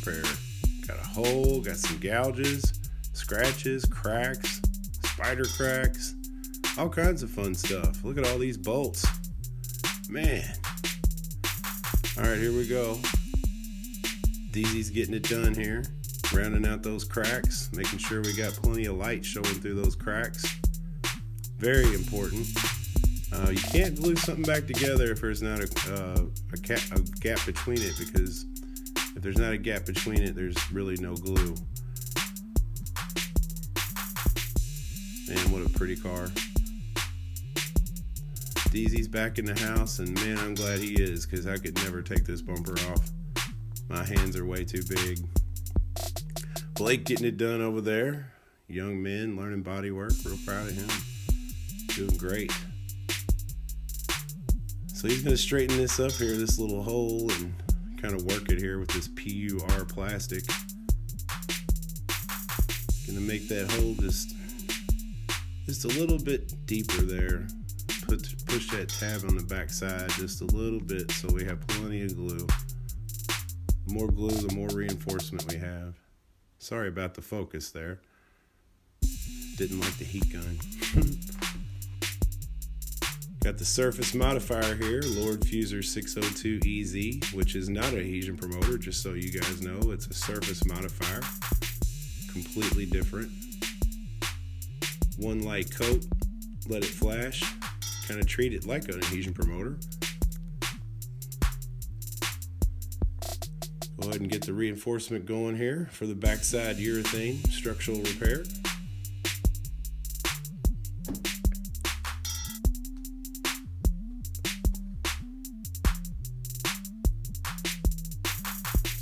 repair. Got a hole, got some gouges, scratches, cracks, spider cracks, all kinds of fun stuff. Look at all these bolts. Man. Alright, here we go. DZ's getting it done here. Rounding out those cracks, making sure we got plenty of light showing through those cracks. Very important. You can't glue something back together if there's not a gap between it, because if there's not a gap between it, there's really no glue. Man, what a pretty car. DZ's back in the house, and man, I'm glad he is, because I could never take this bumper off. My hands are way too big. Blake getting it done over there. Young man learning body work. Real proud of him. Doing great. So he's going to straighten this up here, this little hole, and kind of work it here with this PUR plastic. Going to make that hole just a little bit deeper there. Push that tab on the back side just a little bit so we have plenty of glue. The more glue, the more reinforcement we have. Sorry about the focus there. Didn't like the heat gun. Got the surface modifier here, Lord FUSOR 602EZ, which is not a adhesion promoter, just so you guys know. It's a surface modifier. Completely different. One light coat, let it flash. Kind of treat it like an adhesion promoter. Go ahead and get the reinforcement going here for the backside urethane structural repair.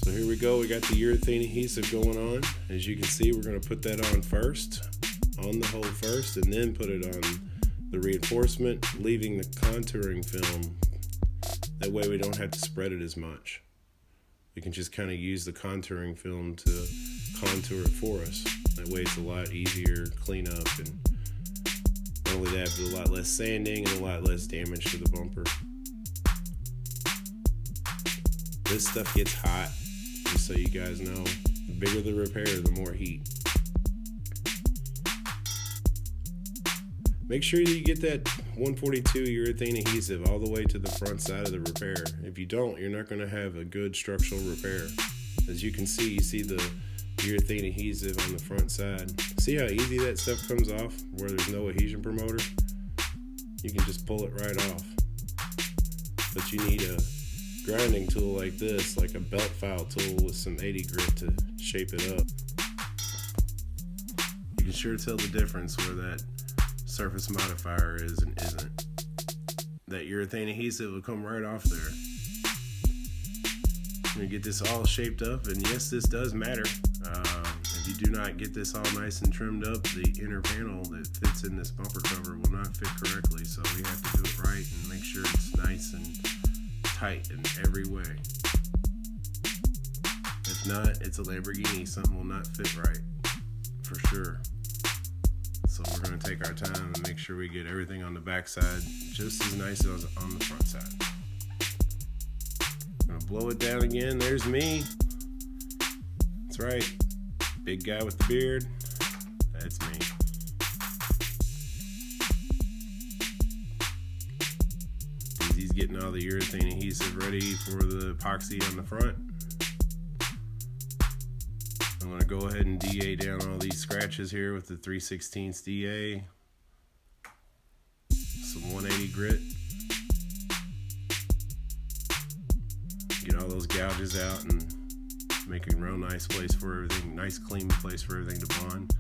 So here we go, we got the urethane adhesive going on. As you can see, we're going to put that on first, on the hole first, and then put it on the reinforcement, leaving the contouring film. That way we don't have to spread it as much. We can just kind of use the contouring film to contour it for us. That way it's a lot easier to clean up, and not only that, but a lot less sanding and a lot less damage to the bumper. This stuff gets hot, just so you guys know. The bigger the repair, the more heat. Make sure that you get that 142 urethane adhesive all the way to the front side of the repair. If you don't, you're not going to have a good structural repair. As you can see, you see the urethane adhesive on the front side. See how easy that stuff comes off where there's no adhesion promoter? You can just pull it right off. But you need a grinding tool like this, like a belt file tool with some 80 grit to shape it up. You can sure tell the difference where that surface modifier is and isn't. That urethane adhesive will come right off there. I'm gonna get this all shaped up, and yes, this does matter. If you do not get this all nice and trimmed up, the inner panel that fits in this bumper cover will not fit correctly, so we have to do it right and make sure it's nice and tight in every way. If not, it's a Lamborghini, something will not fit right, for sure. So we're going to take our time and make sure we get everything on the back side just as nice as on the front side. I'm going to blow it down again. There's me. That's right. Big guy with the beard. That's me. He's getting all the urethane adhesive ready for the epoxy on the front. I'm going to go ahead and DA down all these scratches here with the 3/16 DA. Some 180 grit. Get all those gouges out and make a real nice place for everything, nice clean place for everything to bond.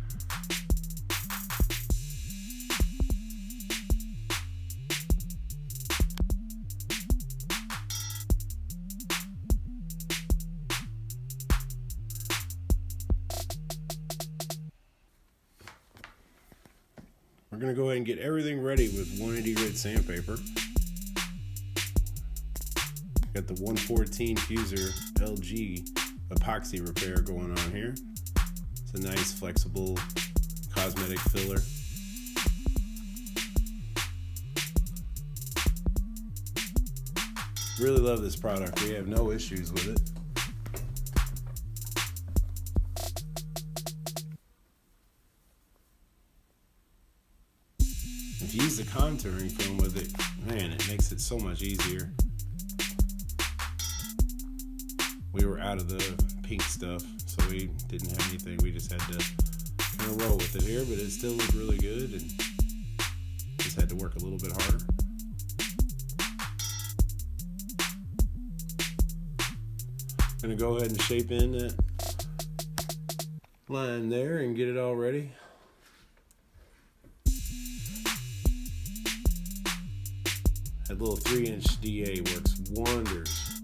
We're going to go ahead and get everything ready with 180 grit sandpaper. Got the 114 FUSOR LG epoxy repair going on here. It's a nice flexible cosmetic filler. Really love this product. We have no issues with it. if you use the contouring film with it, man, it makes it so much easier. We were out of the pink stuff, so we didn't have anything. We just had to kind of roll with it here, but it still looked really good and just had to work a little bit harder. Gonna go ahead and shape in that line there and get it all ready. That little 3-inch DA works wonders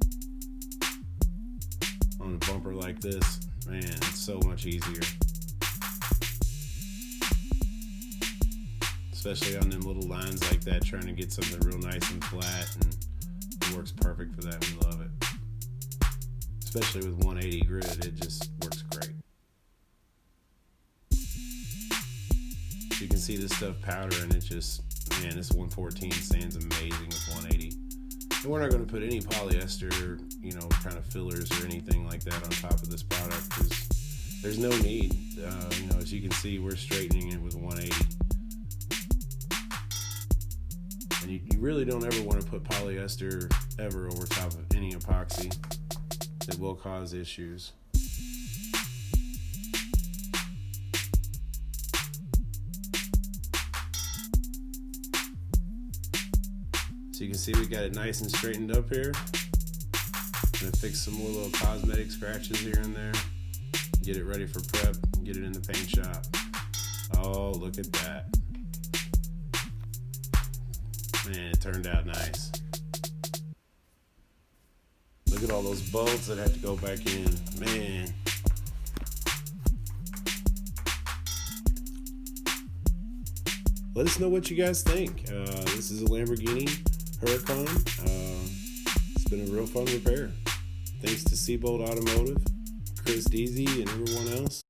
on a bumper like this. Man, it's so much easier. Especially on them little lines like that, trying to get something real nice and flat, and it works perfect for that. We love it. Especially with 180 grit, it just works great. You can see this stuff powder, and it just, man, this 114 sands amazing with 180. And we're not going to put any polyester, kind of fillers or anything like that on top of this product, because there's no need. As you can see, we're straightening it with 180. And you really don't ever want to put polyester ever over top of any epoxy. It will cause issues. So you can see we got it nice and straightened up here. I'm gonna fix some more little cosmetic scratches here and there. Get it ready for prep and get it in the paint shop. Oh, look at that. Man, it turned out nice. Look at all those bolts that have to go back in. Man. Let us know what you guys think. This is a Lamborghini Huracan. It's been a real fun repair. Thanks to Seabolt Automotive, Chris Deasy, and everyone else.